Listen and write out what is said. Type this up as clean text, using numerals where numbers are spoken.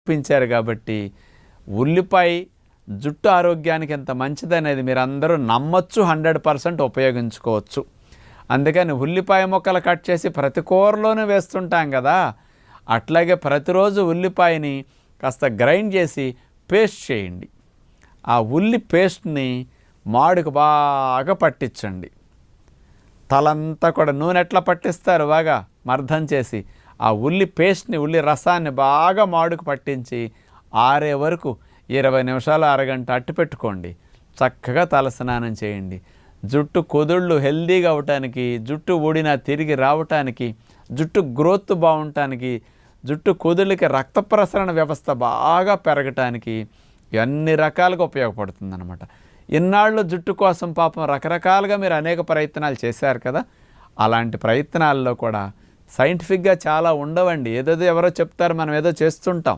చూపించారు కాబట్టి ఉల్లిపాయ జుట్టు ఆరోగ్యానికి ఎంత మంచిదనేది మీరందరూ నమ్మొచ్చు, 100% ఉపయోగించుకోవచ్చు. అందుకని ఉల్లిపాయ ముక్కలు కట్ చేసి ప్రతి కూరలోనూ వేస్తుంటాం కదా, అట్లాగే ప్రతిరోజు ఉల్లిపాయని కాస్త గ్రైండ్ చేసి పేస్ట్ చేయండి. ఆ ఉల్లి పేస్ట్ని మాడుకు బాగా పట్టించండి. తలంతా కూడా నూనె ఎట్లా పట్టిస్తారు బాగా మర్దం చేసి, ఆ ఉల్లి పేస్ట్ని, ఉల్లి రసాన్ని బాగా మాడుకు పట్టించి ఆరే వరకు 20 నిమిషాలు అరగంట అట్టు పెట్టుకోండి. చక్కగా తలస్నానం చేయండి. జుట్టు కుదుళ్ళు హెల్దీగా అవటానికి, జుట్టు ఊడినా తిరిగి రావటానికి, జుట్టు గ్రోత్ బాగుండటానికి, జుట్టు కుదుళ్ళకి రక్త ప్రసరణ వ్యవస్థ బాగా పెరగటానికి అన్ని రకాలుగా ఉపయోగపడుతుంది అన్నమాట. ఇన్నాళ్ళు జుట్టు కోసం పాపం రకరకాలుగా మీరు అనేక ప్రయత్నాలు చేశారు కదా, అలాంటి ప్రయత్నాల్లో కూడా సైంటిఫిక్గా చాలా ఉండవండి. ఏదో ఎవరో చెప్తారు, మనం ఏదో చేస్తుంటాం.